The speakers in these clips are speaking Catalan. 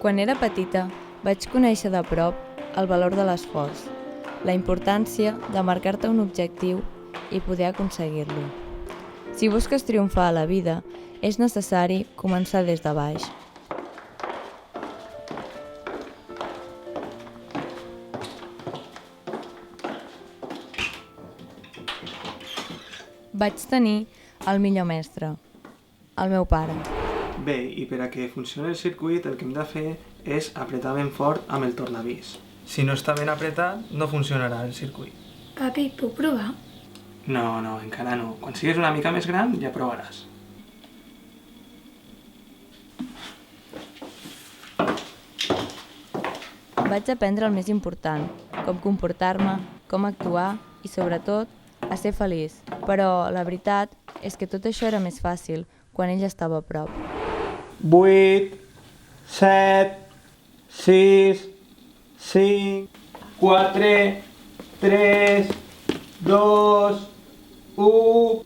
Quan era petita, vaig conèixer de prop el valor de l'esforç, la importància de marcar-te un objectiu i poder aconseguir-lo. Si busques triomfar a la vida, és necessari començar des de baix. Vaig tenir el millor mestre, el meu pare. Bé, i per a que funcioni el circuit el que hem de fer és apretar ben fort amb el tornavís. Si no està ben apretat, no funcionarà el circuit. Papi, puc provar? No, encara no. Quan siguis una mica més gran ja provaràs. Vaig aprendre el més important, com comportar-me, com actuar i, sobretot, a ser feliç. Però la veritat és que tot això era més fàcil quan ell estava a prop. 8, 7, 6, 5, 4, 3, 2, 1...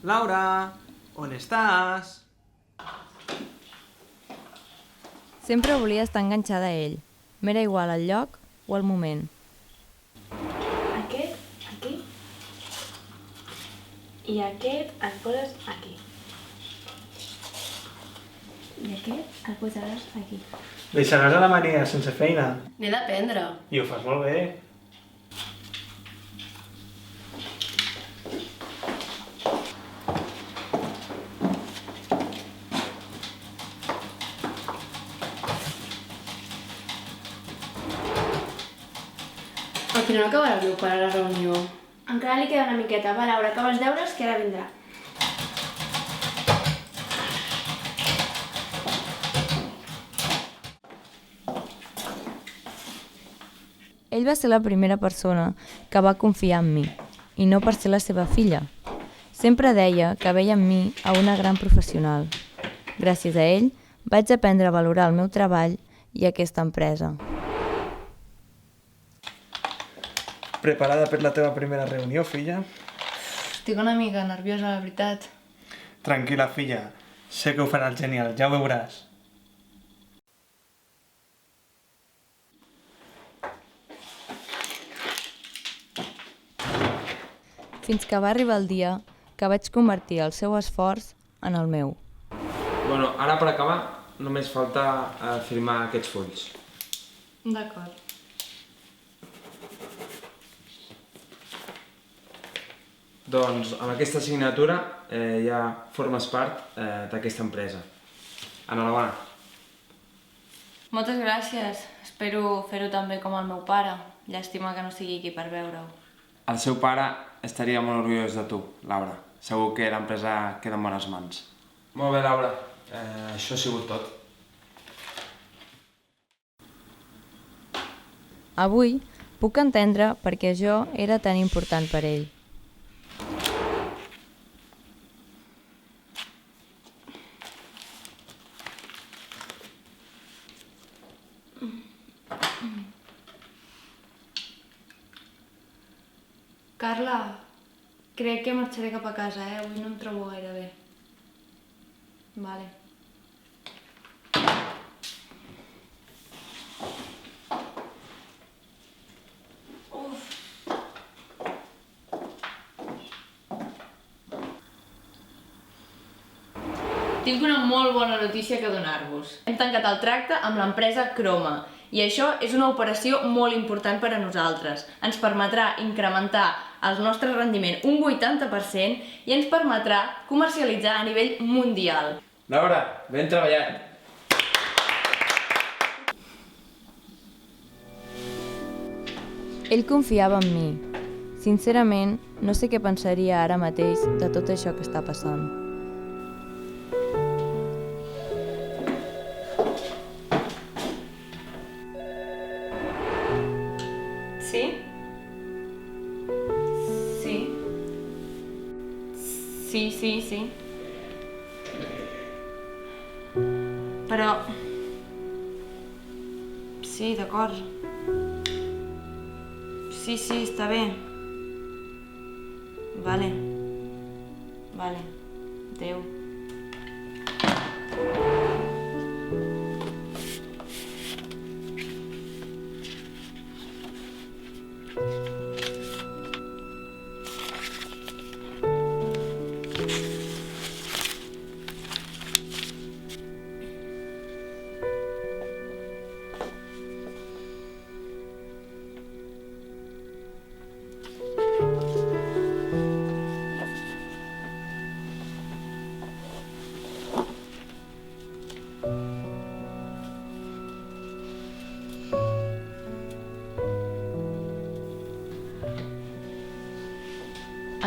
Laura, on estàs? Sempre volia estar enganxada a ell. M'era igual el lloc o el moment. Aquest, aquí. I aquest el poses aquí. I aquest el posaràs aquí. Deixaràs a la Maria sense feina. N'he d'aprendre. I ho fas molt bé. Al final acabarà el meu pare a la reunió. Encara li queda una miqueta. Va, Laura, acaba els deures que ara vindrà. Ell va ser la primera persona que va confiar en mi, i no per ser la seva filla. Sempre deia que veia en mi a una gran professional. Gràcies a ell, vaig aprendre a valorar el meu treball i aquesta empresa. Preparada per la teva primera reunió, filla? Estic una mica nerviosa, la veritat. Tranquil·la, filla. Sé que ho faràs genial, ja ho veuràs. Fins que va arribar el dia que vaig convertir el seu esforç en el meu. Bueno, ara per acabar, només falta firmar aquests fulls. D'acord. Doncs amb aquesta signatura ja formes part d'aquesta empresa. Enhorabona. Moltes gràcies. Espero fer-ho tan bé com el meu pare. Llàstima que no sigui aquí per veure-ho. El seu pare estaria molt orgullós de tu, Laura. Segur que l'empresa queda en bones mans. Molt bé, Laura. Això ha sigut tot. Avui puc entendre per què jo era tan important per ell. Carla, crec que marxaré cap a casa, Avui no em trobo gaire bé. Vale. Tinc una molt bona notícia que donar-vos. Hem tancat el tracte amb l'empresa Croma i això és una operació molt important per a nosaltres. Ens permetrà incrementar el nostre rendiment un 80% i ens permetrà comercialitzar a nivell mundial. Laura, ben treballat. Ell confiava en mi. Sincerament, no sé què pensaria ara mateix de tot això que està passant. Sí? Sí. Sí. Però... Sí, d'acord. Sí, està bé. Vale. Adéu.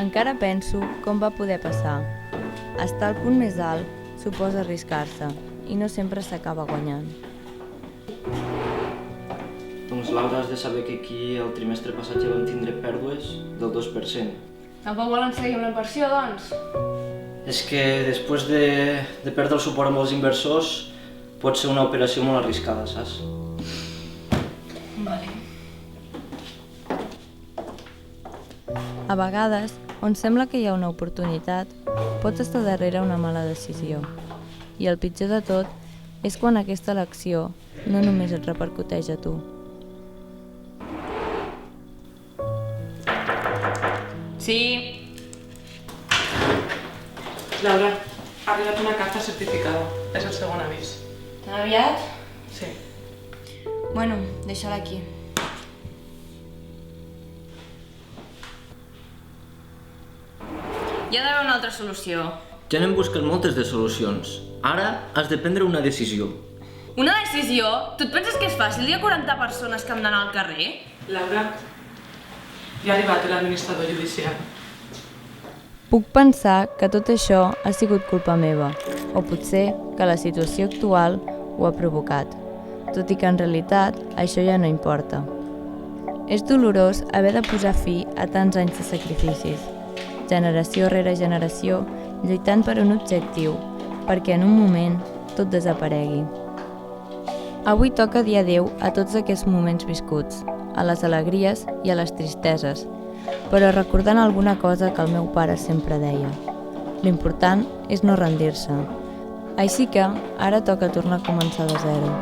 Encara penso com va poder passar. Estar al punt més alt suposa arriscar-se i no sempre s'acaba guanyant. Doncs Laura, has de saber que aquí el trimestre passat ja vam tindre pèrdues del 2%. Tampoc volen seguir amb la inversió, doncs? És que després de perdre el suport amb els inversors pot ser una operació molt arriscada, saps? Vale. A vegades, on sembla que hi ha una oportunitat, pot estar darrere una mala decisió. I el pitjor de tot és quan aquesta elecció no només et repercuteix a tu. Sí. Laura, ha arribat una carta certificada. És el segon avís. Tan aviat? Sí. Bueno, deixa-la aquí. Hi ha d'haver una altra solució. Ja n'hem buscat moltes de solucions. Ara has de prendre una decisió. Una decisió? Tu et penses que és fàcil? Hi ha 40 persones que han d'anar al carrer? Laura, ja ha arribat l'administrador judicial. Puc pensar que tot això ha sigut culpa meva, o potser que la situació actual ho ha provocat, tot i que en realitat això ja no importa. És dolorós haver de posar fi a tants anys de sacrificis, generació rere generació, lluitant per un objectiu, perquè en un moment tot desaparegui. Avui toca dir adéu a tots aquests moments viscuts, a les alegries i a les tristeses, però recordant alguna cosa que el meu pare sempre deia. L'important és no rendir-se. Així que ara toca tornar a començar de zero.